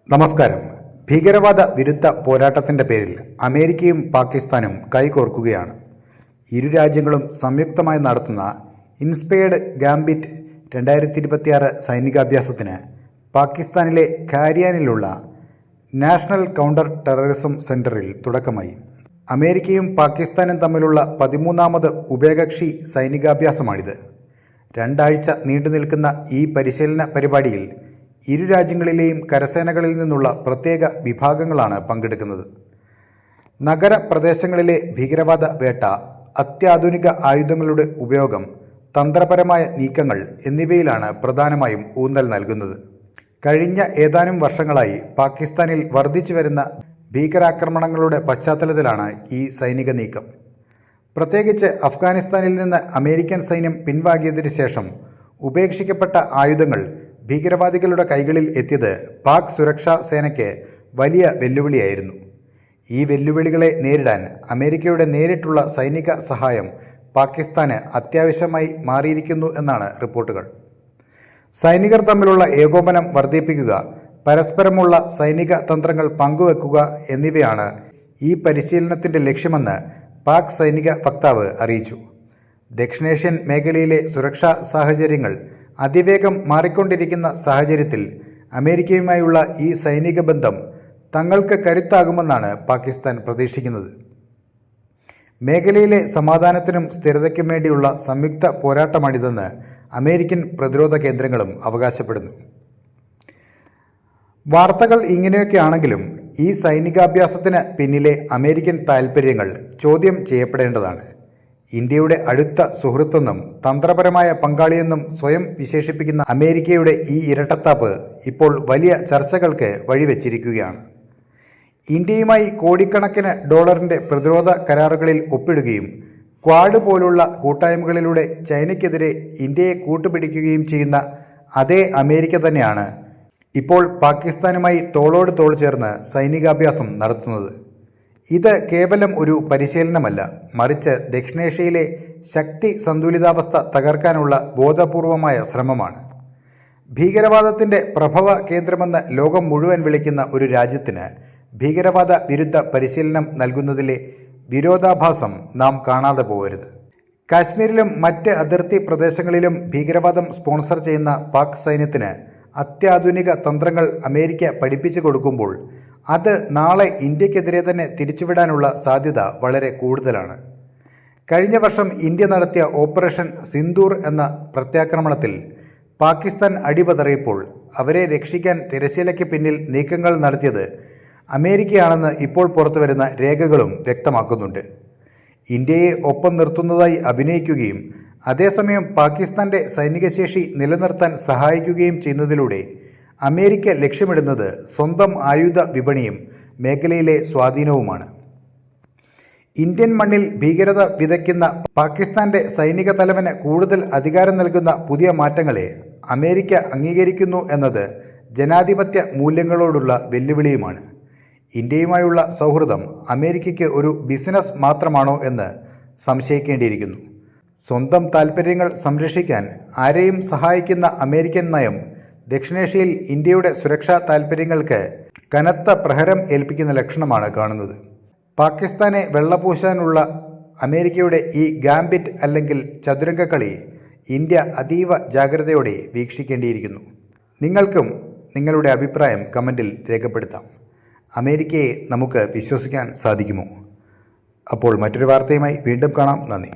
നമസ്കാരം. ഭീകരവാദ വിരുദ്ധ പോരാട്ടത്തിന്റെ പേരിൽ അമേരിക്കയും പാകിസ്ഥാനും കൈകോർക്കുകയാണ്. ഇരു രാജ്യങ്ങളും സംയുക്തമായി നടത്തുന്ന ഇൻസ്പയർഡ് ഗാംബിറ്റ് 2026 സൈനികാഭ്യാസത്തിന് പാകിസ്ഥാനിലെ ഖാരിയാനിലുള്ള നാഷണൽ കൗണ്ടർ ടെററിസം സെന്ററിൽ തുടക്കമായി. അമേരിക്കയും പാകിസ്ഥാനും തമ്മിലുള്ള 13ാമത് ഉഭയകക്ഷി സൈനികാഭ്യാസമാണിത്. 2 ആഴ്ച നീണ്ടുനിൽക്കുന്ന ഈ പരിശീലന പരിപാടിയിൽ ഇരു രാജ്യങ്ങളിലെയും കരസേനകളിൽ നിന്നുള്ള പ്രത്യേക വിഭാഗങ്ങളാണ് പങ്കെടുക്കുന്നത്. നഗരപ്രദേശങ്ങളിലെ ഭീകരവാദ വേട്ട, അത്യാധുനിക ആയുധങ്ങളുടെ ഉപയോഗം, തന്ത്രപരമായ നീക്കങ്ങൾ എന്നിവയിലാണ് പ്രധാനമായും ഊന്നൽ നൽകുന്നത്. കഴിഞ്ഞ ഏതാനും വർഷങ്ങളായി പാകിസ്ഥാനിൽ വർദ്ധിച്ചു വരുന്ന ഭീകരാക്രമണങ്ങളുടെ പശ്ചാത്തലത്തിലാണ് ഈ സൈനിക നീക്കം. പ്രത്യേകിച്ച് അഫ്ഗാനിസ്ഥാനിൽ നിന്ന് അമേരിക്കൻ സൈന്യം പിൻവാങ്ങിയതിനു ശേഷം ഉപേക്ഷിക്കപ്പെട്ട ആയുധങ്ങൾ ഭീകരവാദികളുടെ കൈകളിൽ എത്തിയത് പാക് സുരക്ഷാ സേനയ്ക്ക് വലിയ വെല്ലുവിളിയായിരുന്നു. ഈ വെല്ലുവിളികളെ നേരിടാൻ അമേരിക്കയുടെ നേരിട്ടുള്ള സൈനിക സഹായം പാകിസ്ഥാന് അത്യാവശ്യമായി മാറിയിരിക്കുന്നു എന്നാണ് റിപ്പോർട്ടുകൾ. സൈനികർ തമ്മിലുള്ള ഏകോപനം വർദ്ധിപ്പിക്കുക, പരസ്പരമുള്ള സൈനിക തന്ത്രങ്ങൾ പങ്കുവെക്കുക എന്നിവയാണ് ഈ പരിശീലനത്തിൻ്റെ ലക്ഷ്യമെന്ന് പാക് സൈനിക വക്താവ് അറിയിച്ചു. ദക്ഷിണേഷ്യൻ മേഖലയിലെ സുരക്ഷാ സാഹചര്യങ്ങൾ അതിവേഗം മാറിക്കൊണ്ടിരിക്കുന്ന സാഹചര്യത്തിൽ അമേരിക്കയുമായുള്ള ഈ സൈനിക ബന്ധം തങ്ങൾക്ക് കരുത്താകുമെന്നാണ് പാകിസ്ഥാൻ പ്രതീക്ഷിക്കുന്നത്. മേഖലയിലെ സമാധാനത്തിനും സ്ഥിരതയ്ക്കും വേണ്ടിയുള്ള സംയുക്ത പോരാട്ടമാണിതെന്ന് അമേരിക്കൻ പ്രതിരോധ കേന്ദ്രങ്ങളും അവകാശപ്പെടുന്നു. വാർത്തകൾ ഇങ്ങനെയൊക്കെയാണെങ്കിലും ഈ സൈനികാഭ്യാസത്തിന് പിന്നിലെ അമേരിക്കൻ താൽപ്പര്യങ്ങൾ ചോദ്യം ചെയ്യപ്പെടേണ്ടതാണ്. ഇന്ത്യയുടെ അടുത്ത സുഹൃത്തെന്നും തന്ത്രപരമായ പങ്കാളിയെന്നും സ്വയം വിശേഷിപ്പിക്കുന്ന അമേരിക്കയുടെ ഈ ഇരട്ടത്താപ്പ് ഇപ്പോൾ വലിയ ചർച്ചകൾക്ക് വഴിവെച്ചിരിക്കുകയാണ്. ഇന്ത്യയുമായി കോടിക്കണക്കിന് ഡോളറിന്റെ പ്രതിരോധ കരാറുകളിൽ ഒപ്പിടുകയും ക്വാഡ് പോലുള്ള കൂട്ടായ്മകളിലൂടെ ചൈനയ്ക്കെതിരെ ഇന്ത്യയെ കൂട്ടുപിടിക്കുകയും ചെയ്യുന്ന അതേ അമേരിക്ക തന്നെയാണ് ഇപ്പോൾ പാകിസ്ഥാനുമായി തോളോട് തോൾ ചേർന്ന് സൈനികാഭ്യാസം നടത്തുന്നത്. ഇത് കേവലം ഒരു പരിശീലനമല്ല, മറിച്ച് ദക്ഷിണേഷ്യയിലെ ശക്തി സന്തുലിതാവസ്ഥ തകർക്കാനുള്ള ബോധപൂർവമായ ശ്രമമാണ്. ഭീകരവാദത്തിൻ്റെ പ്രഭവ കേന്ദ്രമെന്ന് ലോകം മുഴുവൻ വിളിക്കുന്ന ഒരു രാജ്യത്തിന് ഭീകരവാദ വിരുദ്ധ പരിശീലനം നൽകുന്നതിലെ വിരോധാഭാസം നാം കാണാതെ പോകരുത്. കാശ്മീരിലും മറ്റ് അതിർത്തി പ്രദേശങ്ങളിലും ഭീകരവാദം സ്പോൺസർ ചെയ്യുന്ന പാക് സൈന്യത്തിന് അത്യാധുനിക തന്ത്രങ്ങൾ അമേരിക്ക പഠിപ്പിച്ചു കൊടുക്കുമ്പോൾ അത് നാളെ ഇന്ത്യക്കെതിരെ തന്നെ തിരിച്ചുവിടാനുള്ള സാധ്യത വളരെ കൂടുതലാണ്. കഴിഞ്ഞ വർഷം ഇന്ത്യ നടത്തിയ ഓപ്പറേഷൻ സിന്ദൂർ എന്ന പ്രത്യാക്രമണത്തിൽ പാകിസ്ഥാൻ അടിപതറിയപ്പോൾ അവരെ രക്ഷിക്കാൻ തിരശ്ശീലയ്ക്ക് പിന്നിൽ നീക്കങ്ങൾ നടത്തിയത് അമേരിക്കയാണെന്ന് ഇപ്പോൾ പുറത്തുവരുന്ന രേഖകളും വ്യക്തമാക്കുന്നുണ്ട്. ഇന്ത്യയെ ഒപ്പം നിർത്തുന്നതായി അഭിനയിക്കുകയും അതേസമയം പാകിസ്ഥാന്റെ സൈനിക ശേഷി നിലനിർത്താൻ സഹായിക്കുകയും ചെയ്യുന്നതിലൂടെ അമേരിക്ക ലക്ഷ്യമിടുന്നത് സ്വന്തം ആയുധ വിപണിയും മേഖലയിലെ സ്വാധീനവുമാണ്. ഇന്ത്യൻ മണ്ണിൽ ഭീകരത വിതയ്ക്കുന്ന പാകിസ്ഥാന്റെ സൈനിക തലവന് കൂടുതൽ അധികാരം നൽകുന്ന പുതിയ മാറ്റങ്ങളെ അമേരിക്ക അംഗീകരിക്കുന്നു എന്നത് ജനാധിപത്യ മൂല്യങ്ങളോടുള്ള വെല്ലുവിളിയുമാണ്. ഇന്ത്യയുമായുള്ള സൗഹൃദം അമേരിക്കയ്ക്ക് ഒരു ബിസിനസ് മാത്രമാണോ എന്ന് സംശയിക്കേണ്ടിയിരിക്കുന്നു. സ്വന്തം താൽപ്പര്യങ്ങൾ സംരക്ഷിക്കാൻ ആരെയും സഹായിക്കുന്ന അമേരിക്കൻ നയം ദക്ഷിണേഷ്യയിൽ ഇന്ത്യയുടെ സുരക്ഷാ താൽപ്പര്യങ്ങൾക്ക് കനത്ത പ്രഹരം ഏൽപ്പിക്കുന്ന ലക്ഷണമാണ് കാണുന്നത്. പാകിസ്ഥാനെ വെള്ളപൂശാനുള്ള അമേരിക്കയുടെ ഈ ഗാംബിറ്റ് അല്ലെങ്കിൽ ചതുരംഗക്കളി ഇന്ത്യ അതീവ ജാഗ്രതയോടെ വീക്ഷിക്കേണ്ടിയിരിക്കുന്നു. നിങ്ങൾക്കും നിങ്ങളുടെ അഭിപ്രായം കമൻറ്റിൽ രേഖപ്പെടുത്താം. അമേരിക്കയെ നമുക്ക് വിശ്വസിക്കാൻ സാധിക്കുമോ? അപ്പോൾ മറ്റൊരു വാർത്തയുമായി വീണ്ടും കാണാം. നന്ദി.